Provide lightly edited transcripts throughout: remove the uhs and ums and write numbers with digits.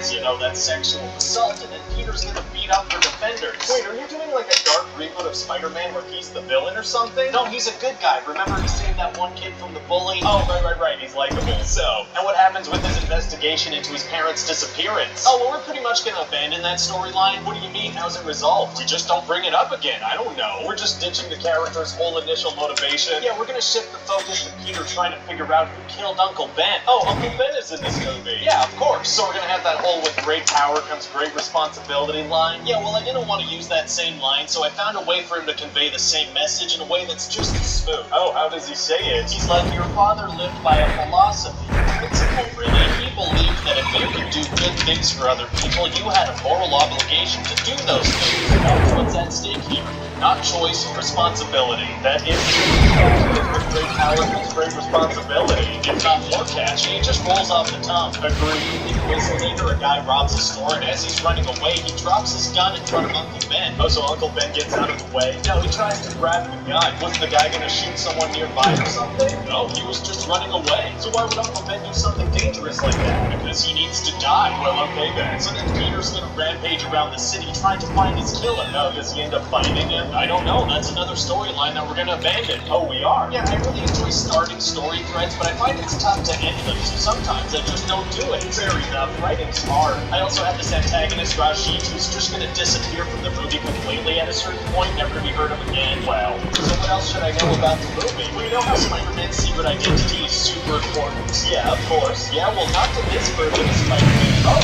because, you know, that's sexual assault, and then Peter's gonna beat up the defenders. Wait, are you doing like a dark reboot of Spider-Man where he's the villain or something? No, he's a good guy. Remember he saved that one kid from the bully? Oh, right. He's likable. So, and what happens with his investigation into his parents' disappearance? Oh, well, we're pretty much gonna abandon that storyline. What do you mean? How's it resolved? We just don't bring it up again. I don't know. We're just ditching the character's whole initial motivation. Yeah, we're gonna shift the focus to Peter trying to figure out who killed Uncle Ben. Oh, Uncle Ben is in this movie. Yeah, of course. So we're gonna have that whole with great power comes great responsibility line. Yeah, well, I didn't want to use that same line, so I found a way for him to convey the same message in a way that's just as smooth. Oh, how does he say it? He's like, your father lived by a philosophy. Principle, really. He believed that if you could do good things for other people, you had a moral obligation to do those things. That's what's at stake here. Not choice, responsibility. That is true. With great power comes great responsibility. It's not more catchy, it just rolls off the tongue. Agreed. Later, a guy robs a store, and as he's running away, he drops his gun in front of Uncle Ben. Oh, so Uncle Ben gets out of the way? No, he tries to grab the gun. Was the guy gonna shoot someone nearby or something? No, he was just running away. So why would Uncle Ben do something dangerous like that? Because he needs to die. Well, okay then. So then Peter's gonna rampage around the city trying to find his killer. No, does he end up finding him? I don't know. That's another storyline that we're gonna abandon. Oh, we are? Yeah, I really enjoy starting story threads, but I find it's tough to end them, so sometimes I just don't do it. Fair enough. Writing's hard. I also have this antagonist, Rashid, who's just gonna disappear from the movie completely at a certain point, never to be heard of again. Wow. So what else should I know about the movie? Well, you know how Spider-Man's secret identity is super important? Yeah, of course. Yeah, well, not to this version of Spider-Man. Oh,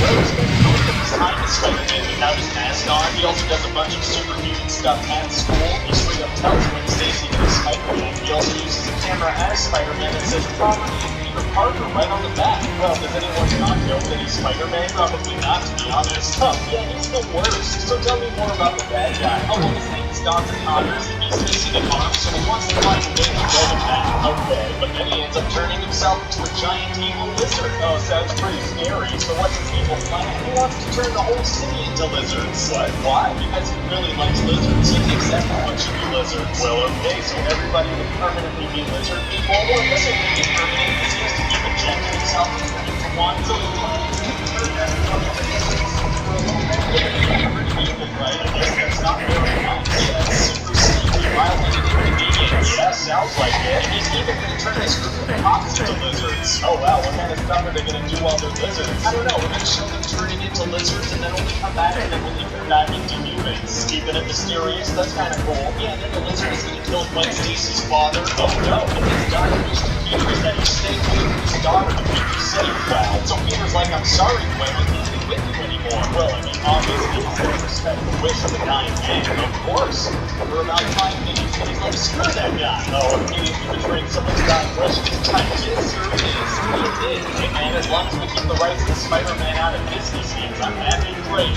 where is he? Most of his time is Spider-Man without his mask on. He also does a bunch of superhuman stuff at school. He straight up tells Gwen Stacy that he's Spider-Man. He also uses a camera as Spider-Man and says property of Peter Parker right on the back. Well, does anyone not know that he's Spider-Man? Probably not, to be honest. Huh, yeah, he's the worst. So tell me more about the bad guy. Oh, well, his name is Dr. Connors, and he's missing an arm, so he wants to find a way to get him back. Okay, but then he ends up turning himself into a giant evil lizard. Oh, sounds pretty scary. So what's his evil plan? He wants to turn the whole city into lizards. What? Why? Because he really likes lizards. He thinks everyone should be lizards. Well, okay, so everybody would permanently be lizard people? Well, I guess it would be permanent because he has to keep injecting himself and turning into one. So he plans to turn everyone into lizards for a little bit. Yeah, pretty evil, right? I guess that's not very nice. Yeah, it's super sneaky, violent, and inconvenient. Yeah, sounds like it. And he's even going to turn his group of cops into lizards. Oh, wow, what kind of stuff are they going to do while they're lizards? I don't know, we're going to show them turning into lizards and then only come back and then when they come back into humans. Keeping it mysterious, that's kind of cool. Yeah, and then the lizard is going to kill Gwen Stacy's father. Oh no, and his dire wish to Peter is that he stay away from his daughter to keep her safe. Wow. So Peter's like, I'm sorry, Gwen, I can't be with you anymore. Well, I mean, obviously, he's going to respect the wish of a dying man. Of course. For about 5 minutes, and he's like, screw that guy. Oh, immediately betraying someone's dying wish. I did, sir, it is. It did. Hey, man, as long as we keep the rights to Spider-Man out of Disney's hands, I'm happy and great.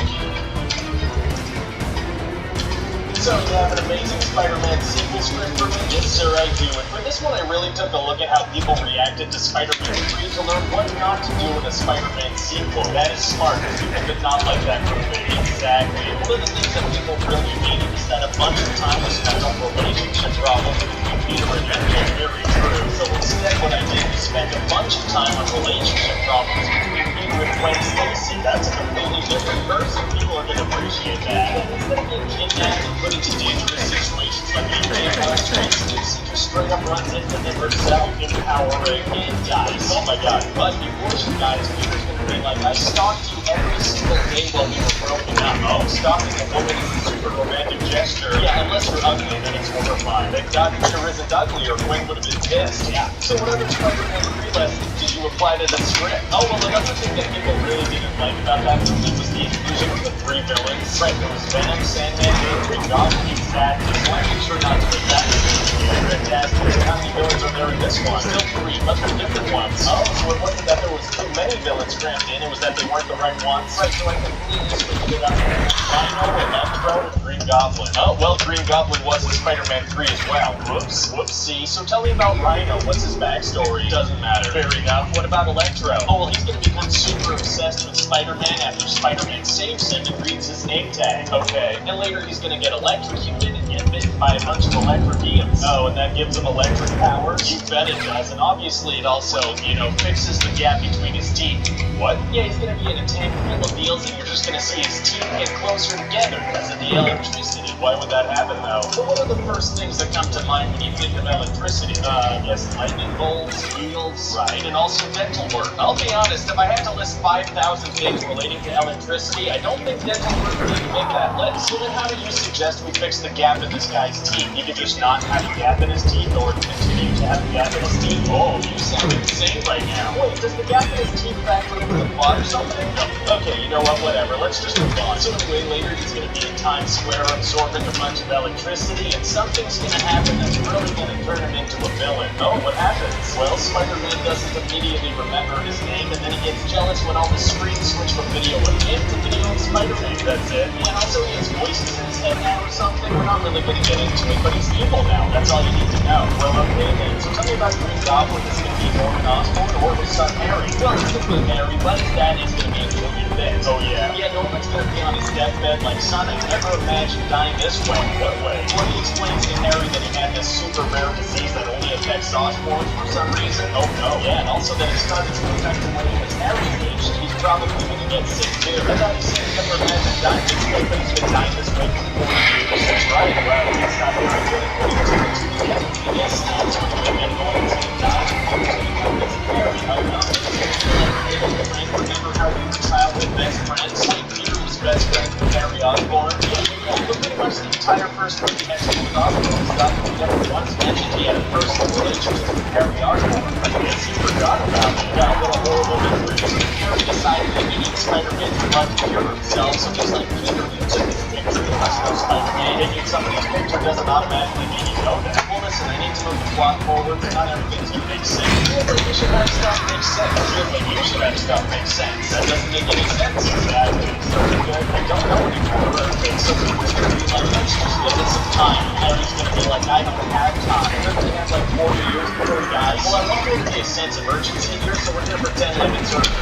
So you have an amazing Spider-Man sequel script for me? Yes, sir, I do. And for this one, I really took a look at how people reacted to Spider-Man 3 to learn what not to do in a Spider-Man sequel. That is smart, because people did not like that movie. Exactly. One of the things that people really hated is that a bunch of time was spent on relationship problems between Peter and MJ. Very true. So instead, what I did was spend a bunch of time on relationship problems between Peter and Gwen Stacy. That's a completely different person. People are going to appreciate that. And instead of being kidnapped and put into dangerous situations like Gwen Stacy just straight up runs into them herself, empowering and dies. Oh my god. But before she dies, Peter's going to be like, I stalked you every single day while we were broken up. Oh, stalking a woman is a super romantic gesture. Yeah, unless you're ugly, then it's horrifying. Thank God Peter isn't ugly or Gwen would have been pissed. Yeah. So what other Spider-Man 3 lessons did you apply to the script? Oh, well, another thing that people really didn't like about that movie was the inclusion of the 3 villains. Right, there was Venom, Sandman, and Green Goblin. Exactly. So I made sure not to make that fantastic. How many villains are there in this one? Still 3, but they're different ones. Oh, so it wasn't that there was too many villains crammed in, it was that they weren't the right ones. Right, so I completely switched it up. Rhino, Electro, and Green Goblin. Oh, well, Green Goblin was in Spider-Man 3 as well. Whoops. Whoopsie. So tell me about Rhino. What's his backstory? Doesn't matter. Fair enough. What about Electro? Oh, well, he's gonna become super obsessed with Spider-Man after Spider-Man saves him and reads his name tag. Okay. And later he's gonna get electrocuted and get bitten by a bunch of electric eels. Oh, and that gives him electric powers? You bet it does, and obviously it also, fixes the gap between his teeth. What? Yeah, he's gonna be in a tank full of eels, and you're just gonna see his teeth get closer together because of the electricity. Why would that happen, though? Well, what are the first things that come to mind when you think of electricity? I guess lightning bolts, eels, right, and also dental work. I'll be honest, if I had to list 5,000 things relating to electricity, I don't think dental work would even make that list. So then how do you suggest we fix the gap in this guy's teeth? He could just not have a gap in his teeth, or continue to have a gap in his teeth? Oh, you sound insane right now. Wait, does the gap in his teeth factor into the plot or something? No. Okay, you know what, whatever, let's just move on. So anyway, later he's gonna be in Times Square absorbing a bunch of electricity, and something's gonna happen that's really gonna turn him into a villain. Oh, what happens? Well, Spider-Man doesn't immediately remember his name, and then he gets jealous when all the screens switch from video of him to video of Spider-Man. That's it. Yeah, also he has voices in his head now or something. We're not really gonna get into it, but he's evil now. That's all you need to know. Well, okay then. So tell me about Green Goblin. Is it gonna be Norman Osborn or his son Harry? Well, it's gonna be Harry, but his dad is gonna be in Julian Bits. Oh yeah? Yeah, Norman's gonna be on his deathbed like, son, I never imagined dying this way. What way? Well, he explains to Harry that he had this super rare disease that only affects Osborn for some reason. Oh no. Yeah, and also that it started to affect him when he was Harry aged. He's probably gonna get sick too. I thought he said he never imagined dying this way, but he's been dying this way for 40 years. That's right. Well, it's not very good at putting two and two together. Yes, that's what we've been going to die. Harry, oh no. Remember how we were childhood best friends? Like Peter was best friends with Harry Osborn? Yeah, but pretty much the entire first movie has to do with Osborn stuff. He never once mentioned he had a personal relationship with Harry Osborn. I guess he forgot about it. Yeah, what a horrible memory. Harry decided that he needs Spider-Man's blood to cure himself, so just like Peter, he took his picture. There must no Spider-Man. Taking somebody's picture doesn't automatically mean you know that. Well, listen, I need to move the plot forward, but not everything's gonna make sense. Feels like we should have stuff make sense. Feels like you should have stuff make sense. That doesn't make any sense. Exactly. So good. I don't know anymore. Okay, so Peter's gonna be like, let's just give it some time. Harry's gonna be like, I don't have time. We're gonna have like 40 years before he dies. Well, I want there to be a sense of urgency here, so we're gonna pretend like it's urgent.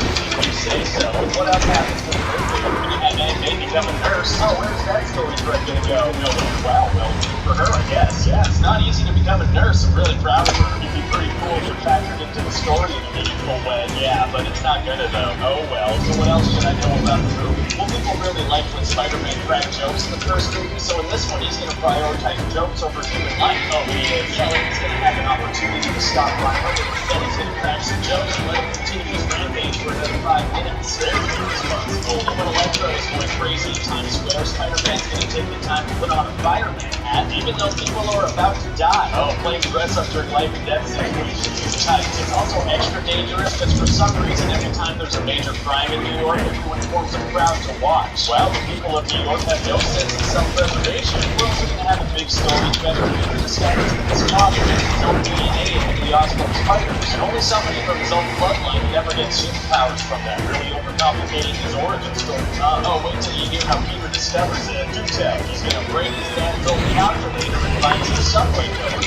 You say so. What else happens with the movie? When you have Aunt May become a nurse? Oh, where's that story thread gonna go? No, wow, well, for her, I guess. Yeah, it's not easy to become a nurse. I'm really proud of her. It'd be pretty cool if you factored into the story in a meaningful way. Yeah, but it's not gonna though. Oh well. So what else should I know about the movie? Well, people really liked when Spider-Man cracked jokes in the first movie, so in this one he's gonna prioritize jokes over human life. Oh, he is? Yeah, like he's gonna have an opportunity to stop Rhino, but instead he's gonna crack some jokes and let him continue his rampage for another 5 minutes. Very irresponsible. And when Electro is going crazy in Times Square, Spider-Man's gonna take the time to put on a fireman hat, even though people are about to die. Oh, playing dress up during life and death situations is tight. It's also extra dangerous because for some reason every time there's a major crime in New York, everyone forms a crowd to watch. Well, the people of New York have no sense of self-preservation. We're also going to have a big story together. Peter discovers that this father gets his own DNA into the Osborn spiders, and only somebody from his own bloodline would ever get superpowers from that, really overcomplicating his origin story. Oh, wait till you hear how Peter discovers it. Do tell. He's going to break his dad's old calculator and finds the subway code.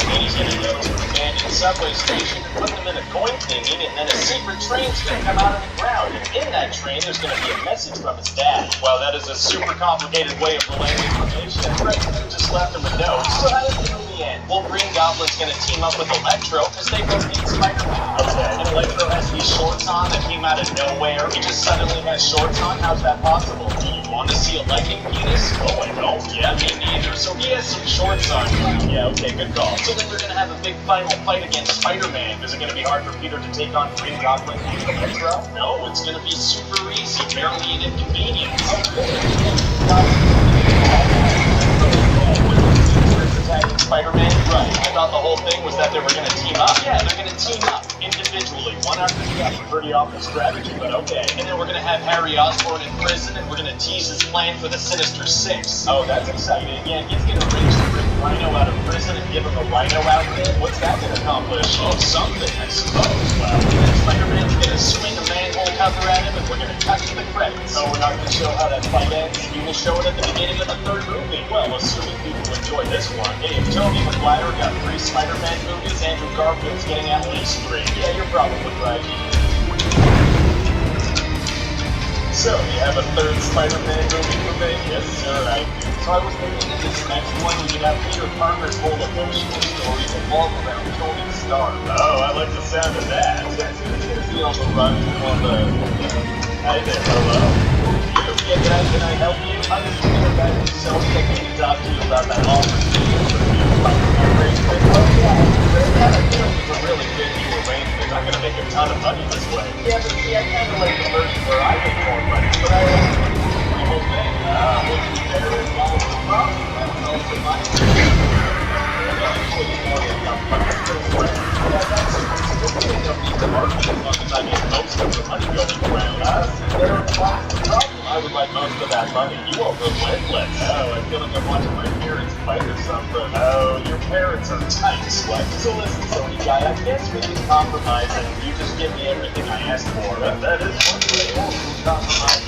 And he's going to go to an abandoned subway station and put them in a coin thingy, and then a secret train's going to come out of the ground. And in that train, there's going to be a message from his dad. Wow, that is a super complicated way of relaying information. Right, and then just left him a note. So how does the movie end? Well, Green Goblin's going to team up with Electro because they both need Spider-Man. Okay. And Electro has these shorts on that came out of nowhere. He just suddenly has shorts on? How's that possible? Do you want to see a lightning penis? Oh, I don't. Yeah, me neither. So he has some shorts on. Yeah, okay, good call. So then we're going to have a big final fight against Spider-Man. Is it going to be hard for Peter to take on Green Goblin and Electro? No, it's going to be super easy, barely an inconvenience. Attacking Spider-Man? Right. I thought the whole thing was that they were going to team up. Yeah, they're going to team up individually, one after the other. Pretty awful strategy, but okay. And then we're going to have Harry Osborn in prison, and we're going to tease his plan for the Sinister Six. Oh, that's exciting. Yeah, he's going to arrange to bring Rhino out of prison and give him a Rhino outfit. What's that going to accomplish? Oh, something, I suppose. Well, and then Spider-Man's going to swing a manhole cover at him, and we're going to cut to the credits. Oh, we're not going to show how that fight ends. We will show it at the beginning of the third movie. Well, assuming people enjoy this one. Hey, if Tobey Maguire got 3 Spider-Man movies, Andrew Garfield's getting at least 3. Yeah, you're probably right. So, you have a third Spider-Man movie for me? Yes, sir, I do. So I was thinking in this next one we could have Peter Parker's whole emotional story revolve around Tony Stark. Oh, I like the sound of that. Is he on the run on the... Hi there, hello. Yeah, can I help you? I'm just Peter back from Sony. I came to talk to you about that offer Spider-Man arrangement. Oh, yeah, it was a really good new arrangement. I'm gonna make a ton of money this way. Yeah, but see, I kinda like the version where I make more money, but I like the whole thing. What's the better involved the problem? That's also my actually more than enough money for a friend. Yeah, that's the need to market as long as I get most of the money going around. See, there's the problem. I would like most of that money. You are relentless. Oh, I feel like I'm watching my parents fight or something. Oh, your parents are tight, sweat. So listen, Sony guy, I guess we can compromise and you just give me everything I asked for. That is one way. Compromise.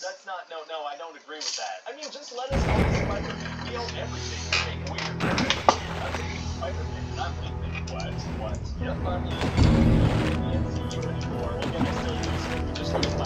That's not, no, I don't agree with that. I mean, just let us know Spider-Man. We own everything. We're I'm thinking Spider-Man, not thinking what? You're finally in the MCU anymore. We're gonna still use it. We just lose my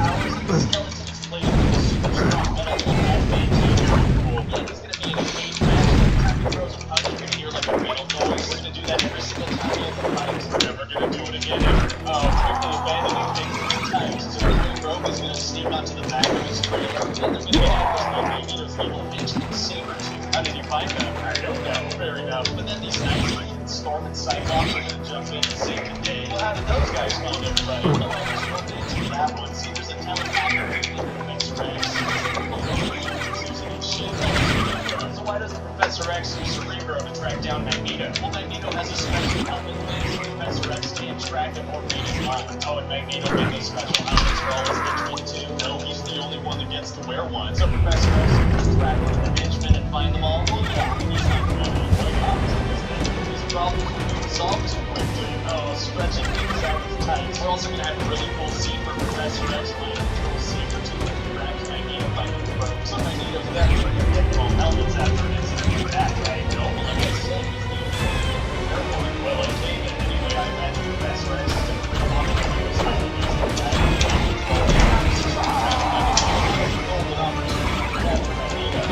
powers, and the skeleton is plated with a super strong metal advantage. Cool. Yeah, he's gonna be in a cage match. Every time he throws a punch, you're gonna hear like a metal noise. We're gonna do that every single time he has a fight. We're never gonna do it again ever. Oh, it's quickly abandoning things too tight. So the rogue is gonna sneak onto the back of his trailer, and then they're gonna get out with Magneto's evil engine saber tooth. How did you find them? I don't know. Fair enough. But then these knights, Storm and Cyclops are gonna jump in and save the day. Well, how did those guys find everybody? Well, I just wrote into that one. See, there's a telepath with X-Rex. So why doesn't Professor X use Cerebro to track down Magneto? Well, Magneto has a special helmet thing, so Professor X can't track him or read his mind. Oh, and Magneto made those special helmets for all his henchmen too? No, he's the only one that gets to wear one. So Professor X can track the henchmen and find them all? Well, yeah, he's not going to problems we can solve too quickly. Oh, stretching things out is tight. We're also going to have a really cool scene where Professor X might control saber tooth and grabs Magneto by the throat. So Magneto's definitely going to get all helmets after an incident like that, right? No, but like I said, he's the only one. Well, okay, then anyway, I imagine Professor X is going to bring along Magneto's helmet. Golden opportunity to grab Magneto.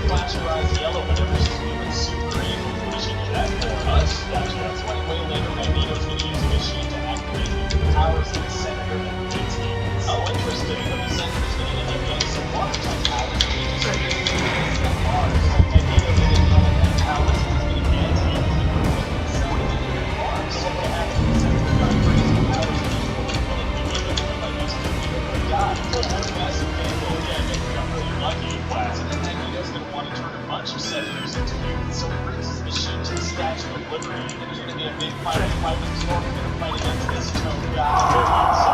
Flash her eyes yellow whenever she's moving super evil. What is she do that for? Us? Gotcha. That's why way later Magneto's going to use a machine to activate the powers of the Senator that defeats demons. Oh, interesting. But the Senator's going to end up getting some water-type powers and he just uses them Mars. Magneto didn't know what that powers he was going to get. He was going to put himself into Mars. So what happens when the Senator got crazy powers and he's going to kill Magneto and my next computer would die. So that's a massive gamble. Yeah, I think we got really lucky. Wow. So then Magneto's going to want to turn a bunch of Senators into mutants, so he brings his machine to the Statue of Liberty, and there's going to be a big fight with Storm going to fight against this toad guy. So,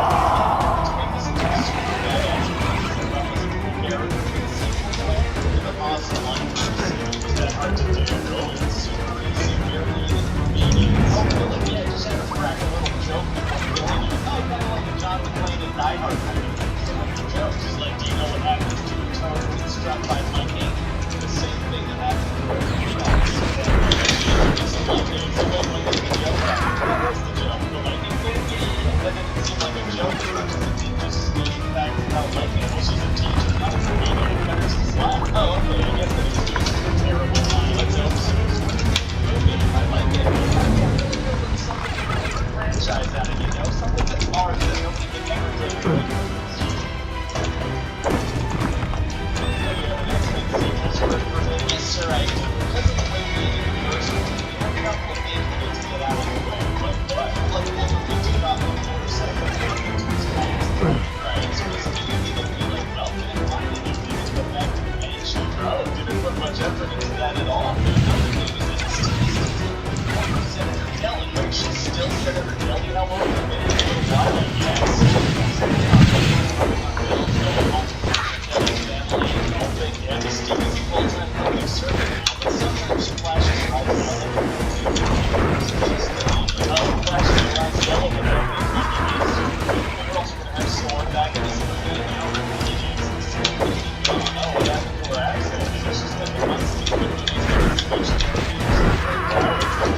to make this into a super badass movie, it's about this cool character in the sequel with an awesome line. Is that hard to do? No, it's super easy, barely even convenient. Oh, really? Yeah, just have to crack a little joke before killing you. Oh, kind of like a John McClane and Die Hard kind of thing. So what the jokes is like, do you know what happens to a toad when it's struck by lightning? The same thing that happened to her. It's a lightning, so what was the joke? What was the joke? The lightning thing? That didn't seem like a joke because it didn't just speak the fact about lightning. Well, she's a teacher, not a comedian. That was his line. Oh, okay, I guess that is just a terrible line. Let's hope so. I like it. Something to make a franchise out of, you know? Something that's ours that nobody can ever take away from us. Yes, sir, I do. Because of the way we did the first one, we have a couple of things we need to get out of the way. But like over 50 novel motorcycles going into his past. Right, so it's easy to be like, well, didn't find anything. Let's go back to the mansion. Oh, didn't put much effort into that at all. Another thing is that Senator Kelly, like, she's still Senator Kelly. How long has it been? For a while, yes. Yeah, Mystique is a full-time public servant now, but sometimes she flashes her eyes yellow. Flashing her eyes yellow when everything's we're also going to have Storm back in this movie now. Oh, what happened to her accent? Because she's spending months in the speech therapy.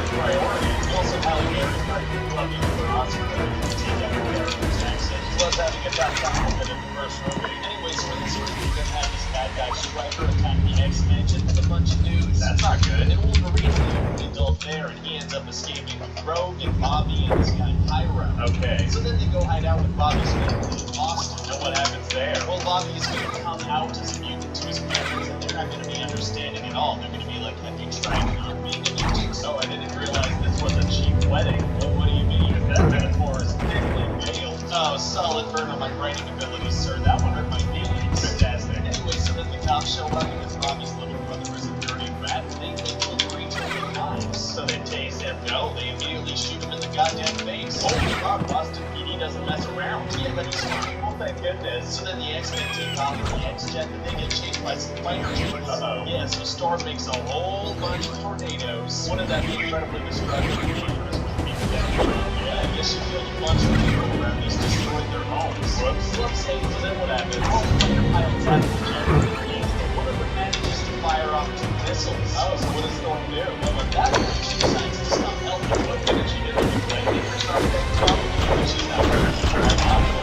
Priority. We also have Harry loving for Oscar to take out her character's accent. Plus having a top compliment in the first movie. Anyways, for this movie, we're going to have this bad guy Striker attack the X-Mansion with a bunch of dudes. That's not good. And Wolverine's the adult there, and he ends up escaping with Rogue and Bobby and this guy Pyro. Okay. So then they go hide out with Bobby's family in Boston. And what happens there? Well, Bobby is going to come out as a mutant to his parents, and they're not going to be understanding at all. They're going to be like, have you tried not being a mutant? So I didn't realize this was a cheap wedding. Well, what do you mean? That metaphor is thickly veiled. Oh, solid burn on my writing abilities, sir. That one hurt my feelings. Fantastic. Anyway, so then the cops show up because Bobby's little brother is a dirty rat, and they think Wolverine took their knives. So they tase him. No, they immediately shoot him in the goddamn face. Holy God, Boston PD doesn't mess around. Yeah, but he's fine. Oh, thank goodness. So then the X-Men take off in the X-Jet, and they get chased by some fighter jets. Uh-oh. Yeah, so Storm makes a whole bunch of tornadoes. Wouldn't that be incredibly destructive and dangerous with people that yeah, I guess she killed a bunch of people or at least destroyed their homes. Whoops. Whoops, hey, so then what happens? All the fighter pilots have to jump into the one of them manages to fire off two missiles. Oh, so what does Storm do? Well, at that point, she decides to stop helping. What did she do? Did you blame it for something? Probably. She's not very sure. I know.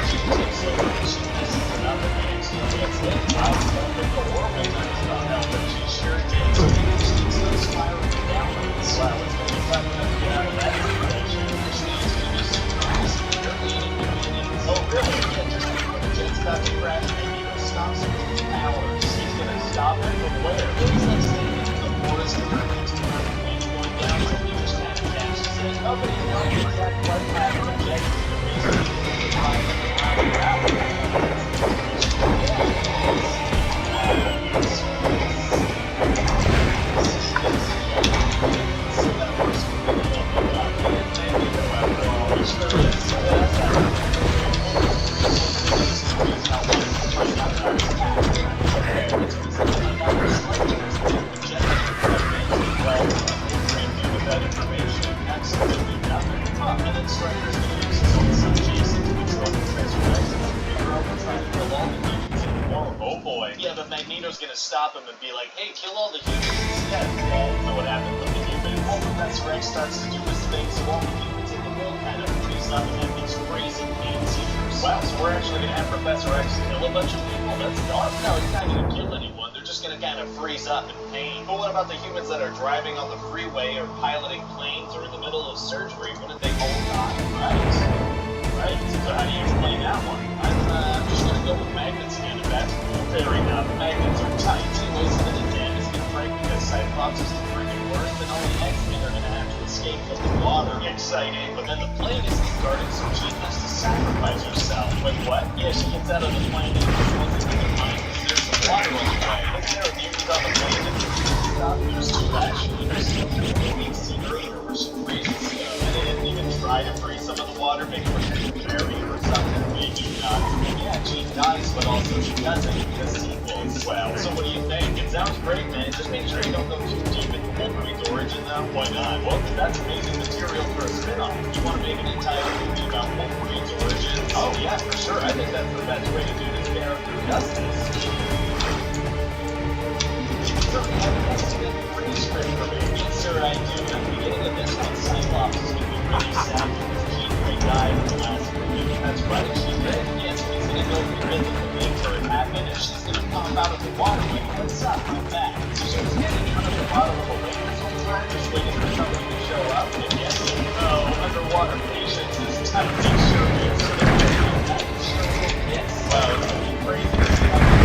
She takes over and she messes it up and makes it. That's it. Wow, Storm did the horrible thing about helping. She sure did. So maybe she needs to spiraling downwards. Wow, it's going to be tough enough to get out of that situation. Which means it's going to be super easy. You're leading the meetings. Oh, really? Yeah, just before the jet's about to crash, Magneto stops it with his powers. He's going to stop it from where? Well, he's like standing in the forest and into the plane going down, so he just kind of catches it. Nobody knows exactly what happened to jet. Basically, Magneto's gonna stop him and be like, hey, kill all the humans instead. Well, so what happens with the humans? Well, Professor X starts to do his thing, so all the humans in the world kind of freeze up and have these crazy pain seizures. Wow, so we're actually gonna have Professor X kill a bunch of people? That's dark. No, he's not gonna kill anyone. They're just gonna kind of freeze up in pain. But what about the humans that are driving on the freeway or piloting planes or in the middle of surgery? Wouldn't they all die? Right. So how do you explain that one? I'm just gonna go with magnets again, if that's fair enough. Magnets are tight. Anyways, and then the dam is gonna break because Cyclops is the freaking worst, and only X-Men are gonna have to escape from the water. Exciting. But then the plane is starting, so Jean has to sacrifice herself. Wait, what? Yeah, she gets out of the plane and she goes into the mine because there's some water on the way. Isn't there a mutant on the plane that there's two actually? There's a big secret where she freezes stuff, and they didn't even try to freeze some of the water, maybe we're barrier or something. We do not. Yeah, Jean dies, but also she doesn't because sequels. Well, so what do you think? It sounds great, man. Just make sure you don't go too deep into Wolverine's origin, though. Why not? Well, that's amazing material for a spin-off. You want to make an entire movie about Wolverine's origin? Oh, yeah, for sure. I think that's the best way to do this character justice. So, pretty script for me. Yes, sir, I do. At the beginning of this one, Cyclops is going to be really sad because Jean Grey died in the last movie. That's right, she did. Yes, he's going to go revisit the things that had happened, and she's going to pop out of the water like, what's up, I'm back. So she was standing under the bottom of a lake this whole time, just waiting for somebody to show up. And yes, underwater patience is tight. It sure is. So they're going to be tight. Sure will. Yes. Wow, it's going to be crazy to see how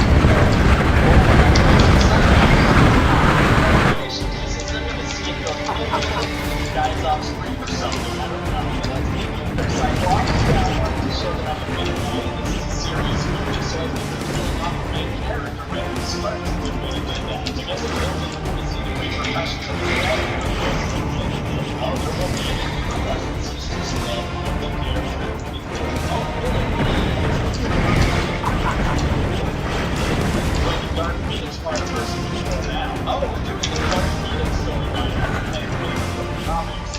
guys off screen or something, I don't know. That's Cyclops to show that I'm a big fan. This is a serious movie, so I think they're really not the main character, right? So it's a good way to do that. To get the building, you want to see the repercussions of the character. Oh, there won't be any repercussions. It's just the character. Oh, really? Like the Dark Phoenix Spider-Person now. Oh, we're doing the Dark Phoenix storyline.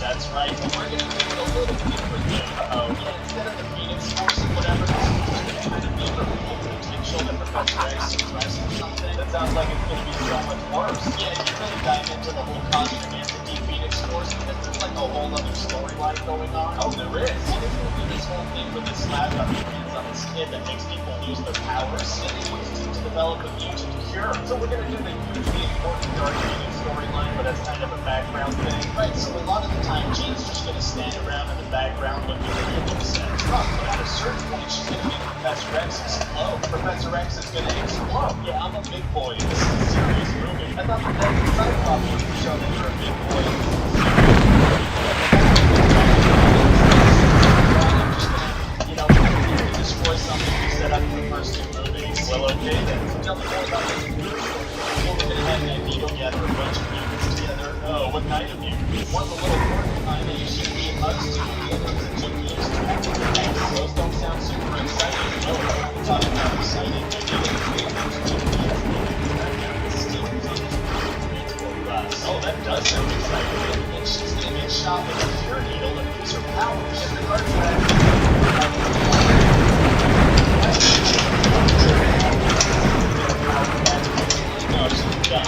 That's right, but we're going to do it a little differently. Yeah, instead of the Phoenix Force and whatever, this is just going to kind of be the full potential that Professor X suppressed or something. That sounds like it's going to be so much worse. Yeah, you really dive into the whole Cosmic Anti-Phoenix Force because there's like a whole other storyline going on. Oh, there is? Well, there's going to be this whole thing with this lab got their hands on this kid that makes people lose their powers, and they use it to develop a mutant cure. So we're going to do the hugely important Dark Phoenix storyline, but as kind of a background thing. Right, so a lot of the time, Jean's just going to stand around in the background looking really upset. But at a certain point, she's going to make Professor X explode. Professor X is going to explode. Yeah, I'm a big boy. This is a serious movie. I thought that Cyclops was to show that you're a big boy. I'm just going to, destroy something we set up in the first two movies. Well, okay then. So tell me more about this movie. Well, we're going to have Magneto gather a bunch of mutants together. Oh, what kind of mutants? One's a little porcupine and you should be us two. The other one's a gypsy. Those don't sound super exciting. No, we're talking about exciting. Oh, that does sound exciting. And she's going to get shot with a pure needle and use her powers. Just regard to that. No, she's done.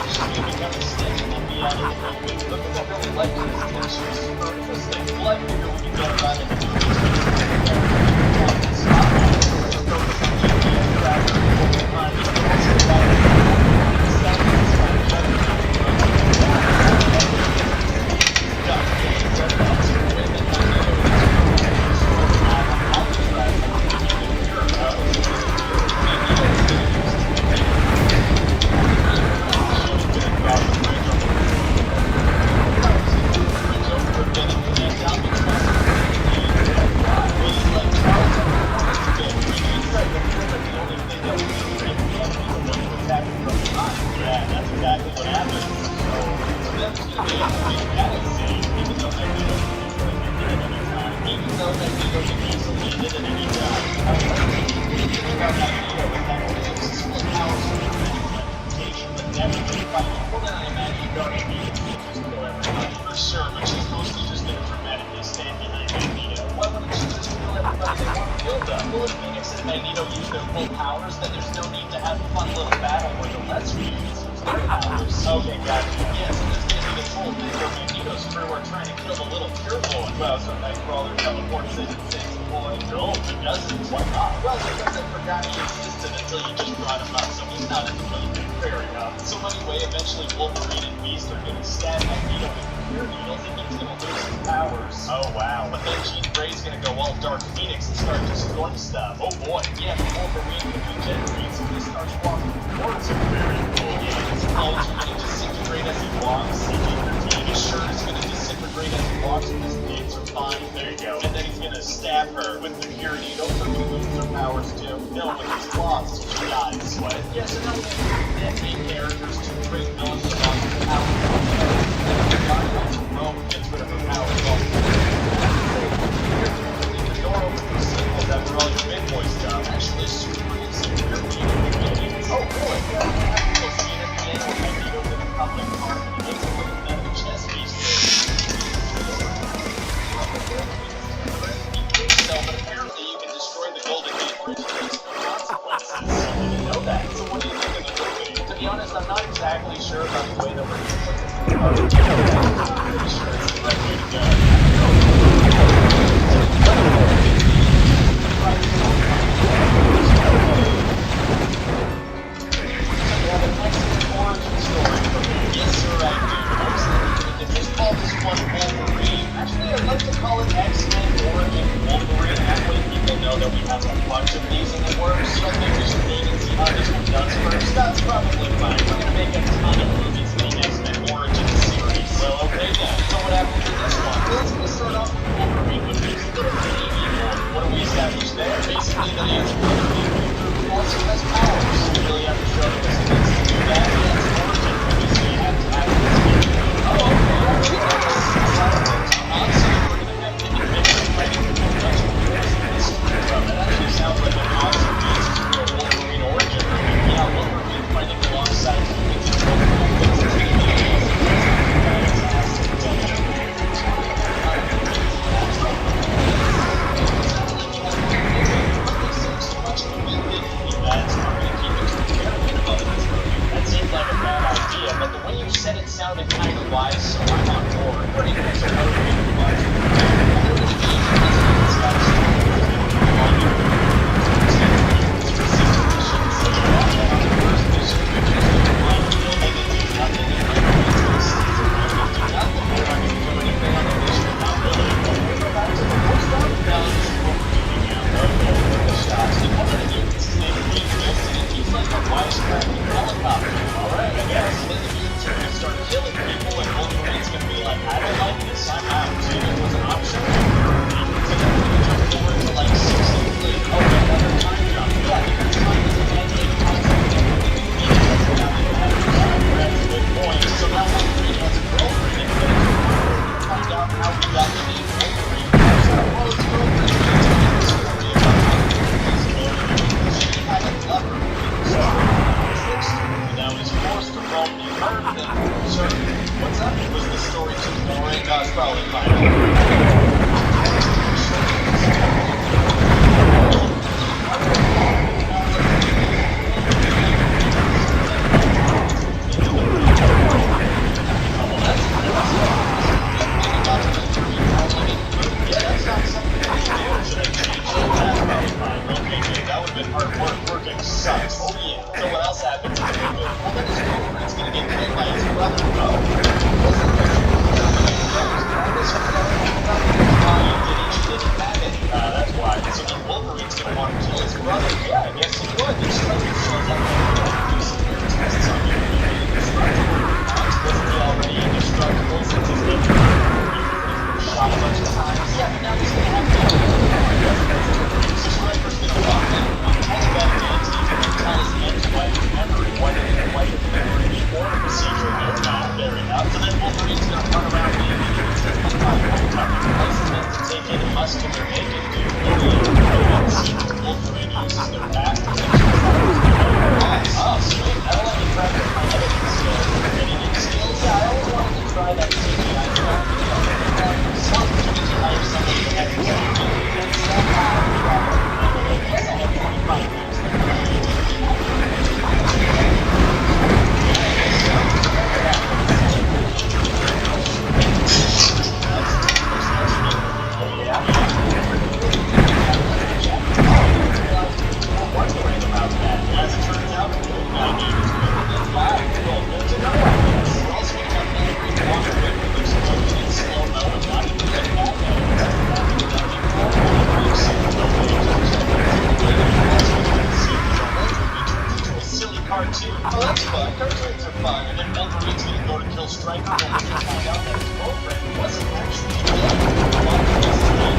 exactly what happens. So that's going to be a big battle scene, even though Magneto can easily get hit at any time. Even though Magneto can easily get hit at any time. The thing about Magneto is that he uses split powers for preventing teleportation, but never to fight people. Then I imagine Dark Phoenix will just kill everybody. For sure, but she's mostly just going to dramatically stand behind Magneto. Why wouldn't she just kill everybody they want to kill them? Well, if Phoenix and Magneto use their full powers, then there's no need to have a fun little battle where the lesser uses their powers. Okay, gotcha. Yeah, so this gives me this whole thing where Magneto's crew are trying to kill the little pure boy. Well, so Nightcrawler teleports in and saves the boy. No, he doesn't. Why not? Well, because I forgot he existed until you just brought him up, so he's not in the movie. Fair enough. So anyway, eventually Wolverine and Beast are going to stab Magneto with the pure needles, and he's going to lose his powers. Oh, wow. But then Jean Grey's going to go all Dark Phoenix and start destroying stuff. Oh, boy. Yeah, the Wolverine can regenerate, so he starts walking towards him. Very cool. Yeah, his clothes are going to disintegrate as he walks. His shirt is going to disintegrate as he walks, and his pants are fine. There you go. And then he's going to stab her with the pure needle, so he loses her powers, too. No, with his claws, so she dies. What? Yeah, so now we have main characters, two great villains with lots of power. Rome gets rid of her powers. Leave the door open for sequels after all your big boy stuff. Actually, Superman and Superman oh, really? Yeah, we have a little scene at the end where Magneto's in a public park and he makes a little bit of a chess piece so, but apparently you can destroy the Golden Gate Bridge and there's no consequences. I didn't know that. So what do you think of the movie? To be honest, I'm not exactly sure about the way that we're going to put this in. I'm pretty sure it's the right way to go. You have an excellent origin story for me. Yes, sir, I do. I was thinking we could just call this one Wolverine. Actually, I'd like to call it X-Men Origin Wolverine. That way people know that we have a bunch of these in the works. You don't think we should wait and see how this one does first? That's probably fine. We're going to make a ton of movies in the X-Men Origin series. Well, okay then. So what happens in this one? Well, let's just start off with Wolverine with his little baby form. What do we establish there? Basically that he has Wolverine who also has powers. You really have to show us to do that. That's origin movie, so you have to have this baby. Oh, okay. Honestly, we're going to have him and Victor fighting for the next one. That actually sounds like an awesome piece for a Wolverine origin movie. Yeah, Wolverine fighting alongside Phoenix and Wolverine. It's going to be that seemed like a bad idea, but the way you said it sounded kind of wise, so I'm on board. Pretty cool, so what are we going to watch? Alright, I guess. Then the mutants are going to start killing people and Wolverine's going to be Oh, that's fun. Cartoons are fun. And then Wolverine's gonna go to kill Stryker when we find out that his girlfriend wasn't actually dead. Well, this is really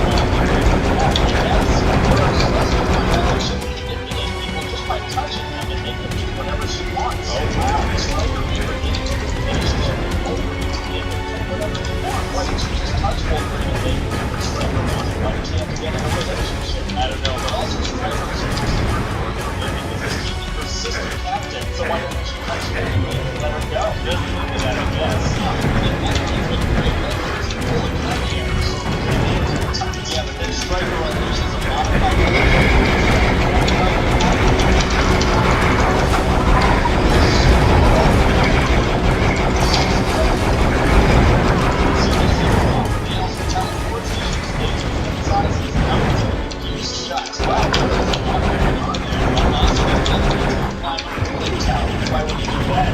yes. There are supposed to find out that she can manipulate people just by touching them and make them do whatever she wants. Oh, wow. Stryker made her get into a relationship with Wolverine to make him do whatever he wants. Why didn't she just touch Wolverine and make him do what Stryker wanted? Why did she have to get in a relationship? I don't know, but also Stryker was supposed to be because he's keeping her sister captive, so why didn't she touch her and let her go? Just look at that, I guess. Yeah, but then Stryker unleashes a modified why would you do that?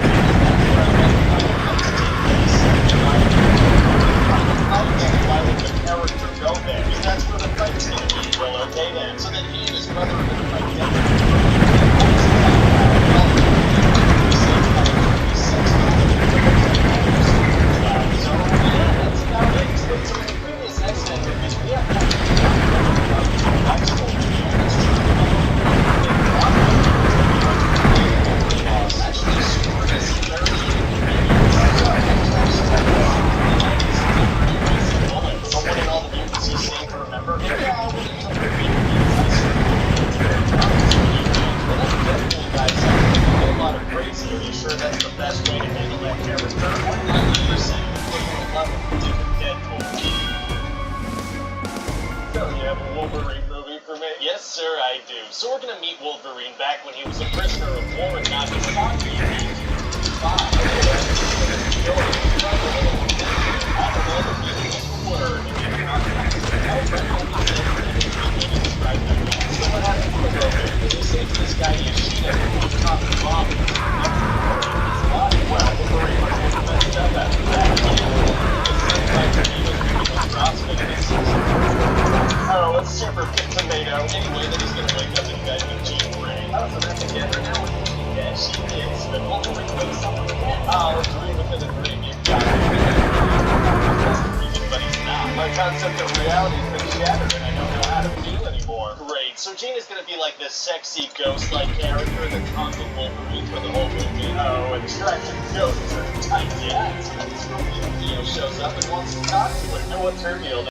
Why would the character go there? Because that's where the fight's gonna be. Well, okay then. So then he and his brother are gonna fight together. So yeah, that's about it. So in the previous X-Men movies, we have Yes, sir, I do. So we're gonna meet Wolverine back when he was a prisoner of war in Nagasaki. This guy Yoshida who dropped the bomb. Well, Wolverine was messed up after that. Oh, it's super tomato. Anyway, then he's gonna wake up and guys with Jean Grey. Oh, so they're together now? Yeah, she is. But Wolverine wakes up again. Oh, agree within a dream. You've got it. That's the reason, but he's not. My concept of reality has been shattered and I don't know how to feel anymore. Great. So Jean is gonna be like this sexy ghost-like character that's haunting Wolverine for the whole movie. Oh, attractive ghosts are tight. Yeah, so Theo shows up and wants to talk to her. And what's her deal?